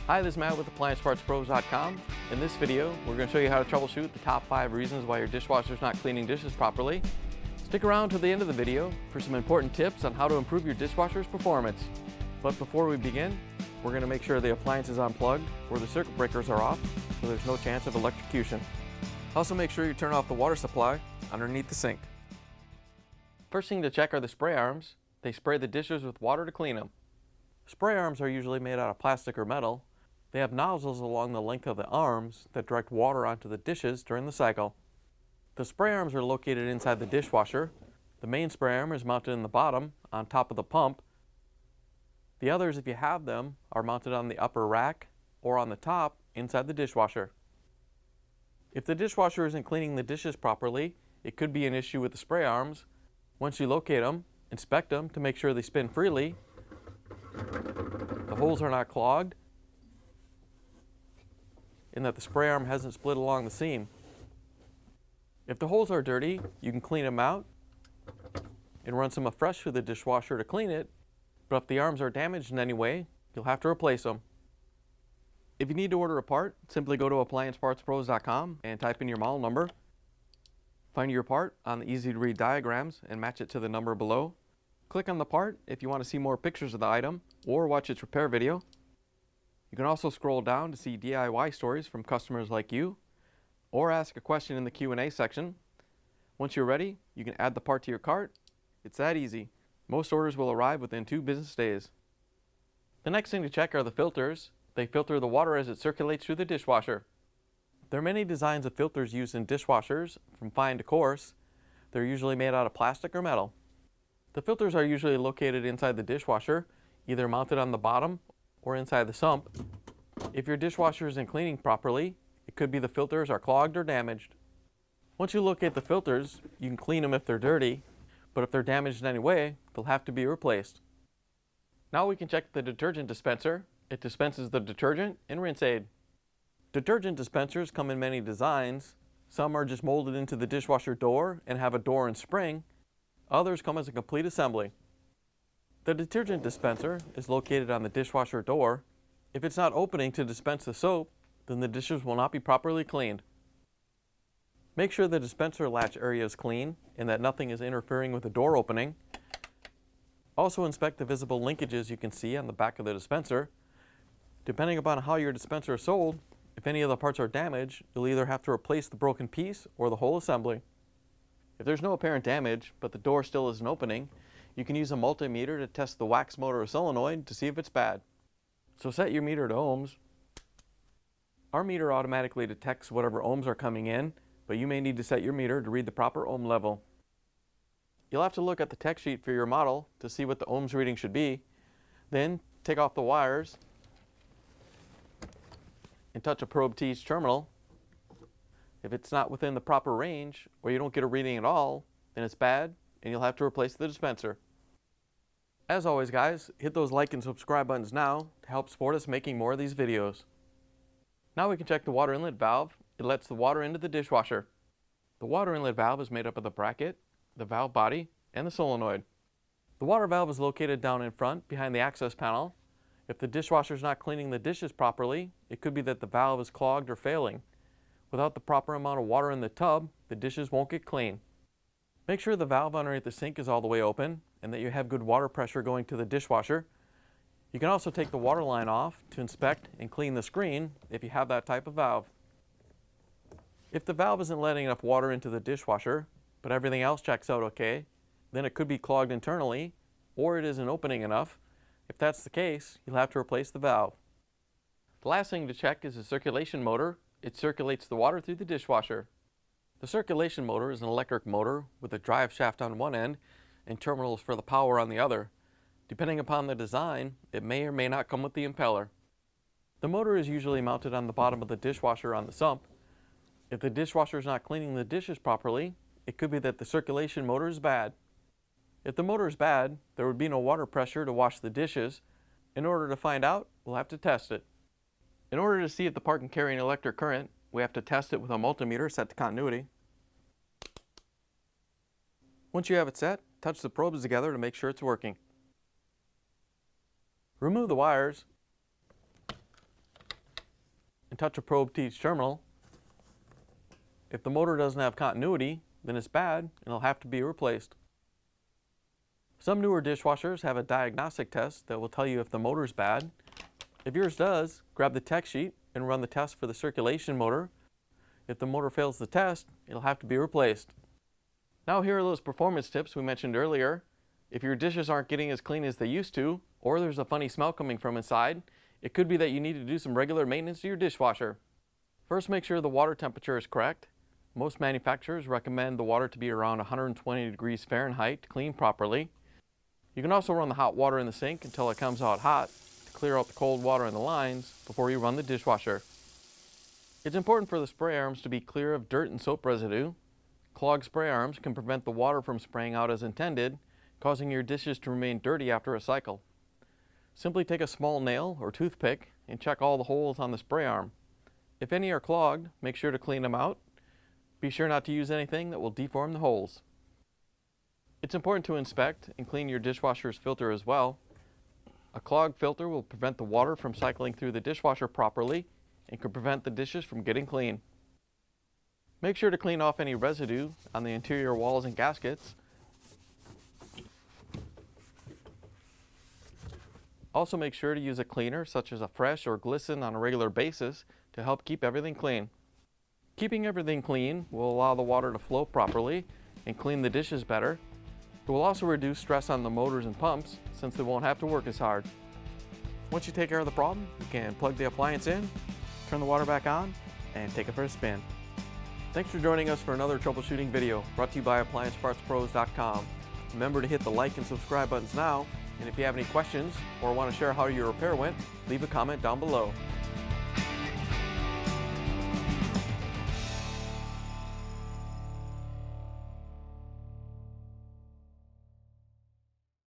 Hi, this is Matt with AppliancePartsPros.com. In this video, we're going to show you how to troubleshoot the top 5 reasons why your dishwasher is not cleaning dishes properly. Stick around to the end of the video for some important tips on how to improve your dishwasher's performance. But before we begin, we're going to make sure the appliance is unplugged or the circuit breakers are off so there's no chance of electrocution. Also make sure you turn off the water supply underneath the sink. First thing to check are the spray arms. They spray the dishes with water to clean them. Spray arms are usually made out of plastic or metal. They have nozzles along the length of the arms that direct water onto the dishes during the cycle. The spray arms are located inside the dishwasher. The main spray arm is mounted in the bottom on top of the pump. The others, if you have them, are mounted on the upper rack or on the top inside the dishwasher. If the dishwasher isn't cleaning the dishes properly, it could be an issue with the spray arms. Once you locate them, inspect them to make sure they spin freely, the holes are not clogged, and that the spray arm hasn't split along the seam. If the holes are dirty, you can clean them out and run some fresh through the dishwasher to clean it, but if the arms are damaged in any way, you'll have to replace them. If you need to order a part, simply go to AppliancePartsPros.com and type in your model number. Find your part on the easy-to-read diagrams and match it to the number below. Click on the part if you want to see more pictures of the item or watch its repair video. You can also scroll down to see DIY stories from customers like you, or ask a question in the Q&A section. Once you're ready, you can add the part to your cart. It's that easy. Most orders will arrive within 2 business days. The next thing to check are the filters. They filter the water as it circulates through the dishwasher. There are many designs of filters used in dishwashers, from fine to coarse. They're usually made out of plastic or metal. The filters are usually located inside the dishwasher, either mounted on the bottom or inside the sump. If your dishwasher isn't cleaning properly, it could be the filters are clogged or damaged. Once you locate the filters, you can clean them if they're dirty, but if they're damaged in any way, they'll have to be replaced. Now we can check the detergent dispenser. It dispenses the detergent and rinse aid. Detergent dispensers come in many designs. Some are just molded into the dishwasher door and have a door and spring. Others come as a complete assembly. The detergent dispenser is located on the dishwasher door. If it's not opening to dispense the soap, then the dishes will not be properly cleaned. Make sure the dispenser latch area is clean and that nothing is interfering with the door opening. Also inspect the visible linkages you can see on the back of the dispenser. Depending upon how your dispenser is sold, if any of the parts are damaged, you'll either have to replace the broken piece or the whole assembly. If there's no apparent damage, but the door still isn't opening, you can use a multimeter to test the wax motor or solenoid to see if it's bad. So set your meter to ohms. Our meter automatically detects whatever ohms are coming in, but you may need to set your meter to read the proper ohm level. You'll have to look at the tech sheet for your model to see what the ohms reading should be. Then take off the wires and touch a probe to each terminal. If it's not within the proper range, or you don't get a reading at all, then it's bad and you'll have to replace the dispenser. As always guys, hit those like and subscribe buttons now to help support us making more of these videos. Now we can check the water inlet valve. It lets the water into the dishwasher. The water inlet valve is made up of the bracket, the valve body, and the solenoid. The water valve is located down in front behind the access panel. If the dishwasher is not cleaning the dishes properly, it could be that the valve is clogged or failing. Without the proper amount of water in the tub, the dishes won't get clean. Make sure the valve underneath the sink is all the way open and that you have good water pressure going to the dishwasher. You can also take the water line off to inspect and clean the screen if you have that type of valve. If the valve isn't letting enough water into the dishwasher, but everything else checks out okay, then it could be clogged internally or it isn't opening enough. If that's the case, you'll have to replace the valve. The last thing to check is the circulation motor. It circulates the water through the dishwasher. The circulation motor is an electric motor with a drive shaft on one end and terminals for the power on the other. Depending upon the design, it may or may not come with the impeller. The motor is usually mounted on the bottom of the dishwasher on the sump. If the dishwasher is not cleaning the dishes properly, it could be that the circulation motor is bad. If the motor is bad, there would be no water pressure to wash the dishes. In order to find out, we'll have to test it. In order to see if the part can carry an electric current, we have to test it with a multimeter set to continuity. Once you have it set, touch the probes together to make sure it's working. Remove the wires and touch a probe to each terminal. If the motor doesn't have continuity, then it's bad and it'll have to be replaced. Some newer dishwashers have a diagnostic test that will tell you if the motor's bad. If yours does, grab the tech sheet and run the test for the circulation motor. If the motor fails the test, it'll have to be replaced. Now here are those performance tips we mentioned earlier. If your dishes aren't getting as clean as they used to, or there's a funny smell coming from inside, it could be that you need to do some regular maintenance to your dishwasher. First, make sure the water temperature is correct. Most manufacturers recommend the water to be around 120 degrees Fahrenheit to clean properly. You can also run the hot water in the sink until it comes out hot to clear out the cold water in the lines before you run the dishwasher. It's important for the spray arms to be clear of dirt and soap residue. Clogged spray arms can prevent the water from spraying out as intended, causing your dishes to remain dirty after a cycle. Simply take a small nail or toothpick and check all the holes on the spray arm. If any are clogged, make sure to clean them out. Be sure not to use anything that will deform the holes. It's important to inspect and clean your dishwasher's filter as well. A clogged filter will prevent the water from cycling through the dishwasher properly and could prevent the dishes from getting clean. Make sure to clean off any residue on the interior walls and gaskets. Also make sure to use a cleaner such as a Fresh or Glisten on a regular basis to help keep everything clean. Keeping everything clean will allow the water to flow properly and clean the dishes better. It will also reduce stress on the motors and pumps since they won't have to work as hard. Once you take care of the problem, you can plug the appliance in, turn the water back on, and take it for a spin. Thanks for joining us for another troubleshooting video brought to you by AppliancePartsPros.com. Remember to hit the like and subscribe buttons now, and if you have any questions or want to share how your repair went, leave a comment down below.